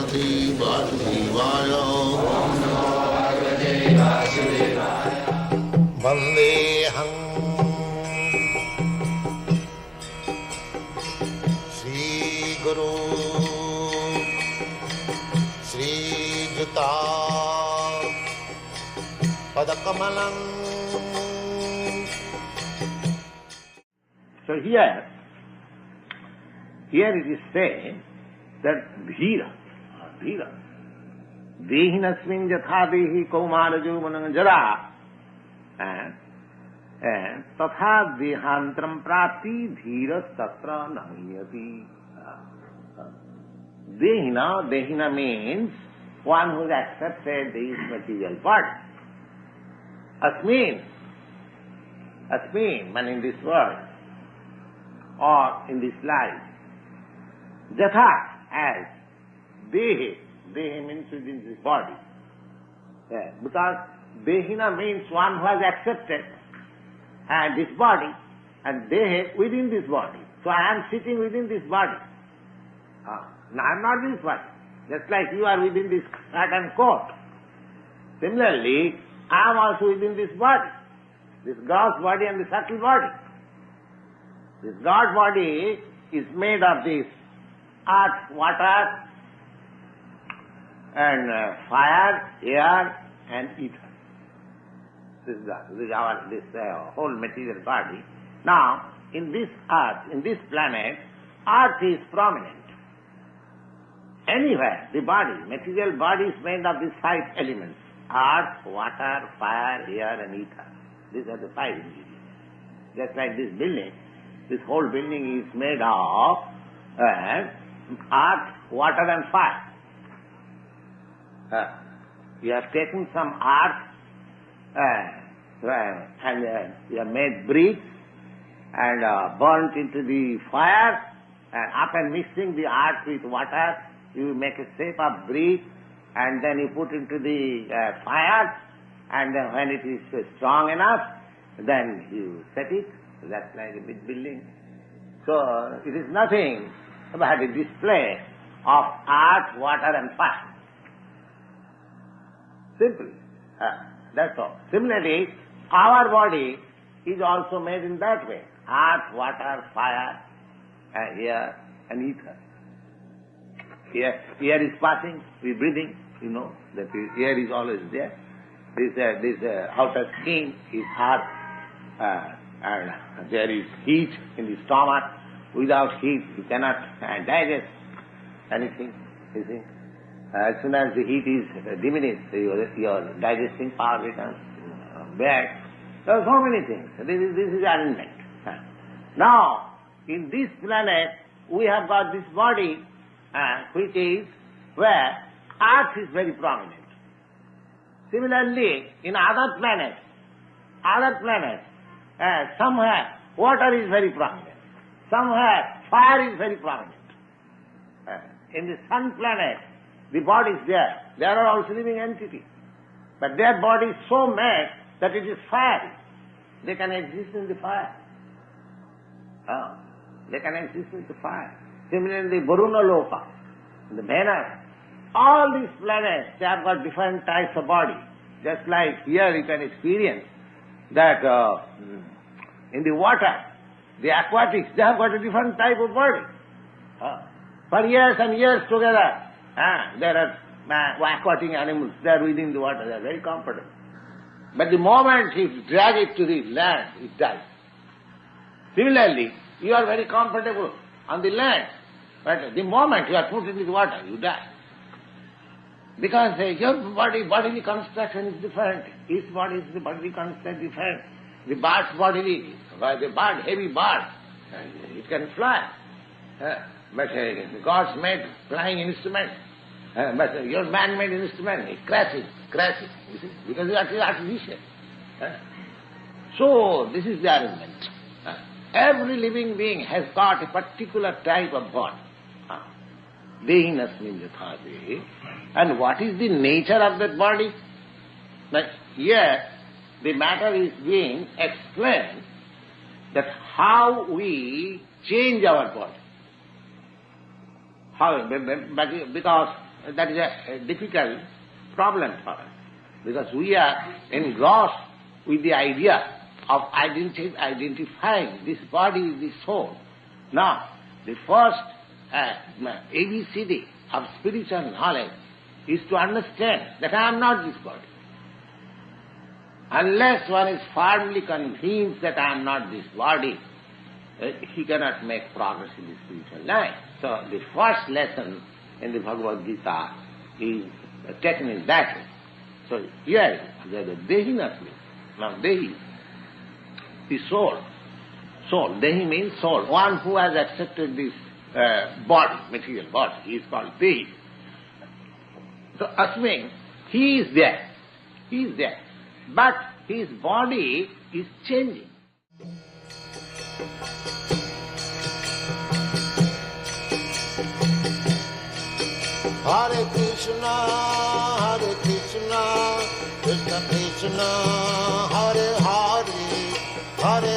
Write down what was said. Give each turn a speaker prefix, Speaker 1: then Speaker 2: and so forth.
Speaker 1: Bhagavate Vasudevaya. Vandeham Shri Guru Shri Juta Padakamalam.
Speaker 2: So here it is said that Dhira, Dehinasmin Jatha Dehi Kaumarajo Manangajara, and Tatha Dehantram Prati Dhira Tatra Namiyati. Dehina means one who has accepted this material body. Asmin, man in this world, or in this life. Jatha, as Dehi means within this body. Because Dehina means one who has accepted this body, and Dehi within this body. So I am sitting within this body. Now I am not this body. Just like you are within this hat and coat. Similarly, I am also within this body. This gross body and the subtle body. This God body is made of this earth, water, and fire, air, and ether. This is God. This is our whole material body. Now, in this earth, in this planet, earth is prominent. Anywhere, the body, material body is made of these five elements: earth, water, fire, air, and ether. These are the five ingredients. Just like this building. This whole building is made of earth, water and fire. You have taken some earth and you have made bricks and burnt into the fire, and after mixing the earth with water, you make a shape of brick and then you put into the fire, and then when it is strong enough, then you set it. That's like a big building. So it is nothing but a display of earth, water and fire. Simple. That's all. Similarly, our body is also made in that way. Earth, water, fire, air and ether. Air is passing, we are breathing, you know, that air is always there. This outer skin is earth. And there is heat in the stomach. Without heat, you cannot digest anything. You see, as soon as the heat is diminished, your digesting power becomes bad. There are so many things. This is arrangement. Now, in this planet, we have got this body, which is where earth is very prominent. Similarly, in other planets, somewhere water is very prominent. Somewhere fire is very prominent. In the sun planet, the body is there. There are also living entities. But their body is so made that it is fiery. They can exist in the fire. They can exist in the fire. Similarly, Varuna Loka, the Venus, all these planets, they have got different types of body. Just like here you can experience that in the water, the aquatics, they have got a different type of body. For years and years together, there are aquatic animals, they are within the water, they are very comfortable. But the moment you drag it to the land, it dies. Similarly, you are very comfortable on the land, but the moment you are put into the water, you die. Because your bodily construction is different. Each bodily construction is different. The bird's body, the bird, heavy bird, it can fly. But God's made flying instrument. But your man-made instrument, it crashes, you see, because it is artificial. So, this is the arrangement. Every living being has got a particular type of body. Dehinasmin yatha dehi. And what is the nature of that body? Now, here, the matter is being explained that how we change our body. How? Because that is a difficult problem for us, because we are engrossed with the idea of identifying this body with the soul. Now, the first ABCD of spiritual knowledge is to understand that I am not this body. Unless one is firmly convinced that I am not this body, he cannot make progress in the spiritual life. So the first lesson in the Bhagavad Gita is taken in that way. So here, the Dehi Natmi. Now Dehi, the soul. Soul. Dehi means soul. One who has accepted this body, material body, he is called Dehi. So Asmin, he is there. He is there. But his body is changing.
Speaker 1: Hare Krishna, Krishna Krishna, Hare Hare, Hare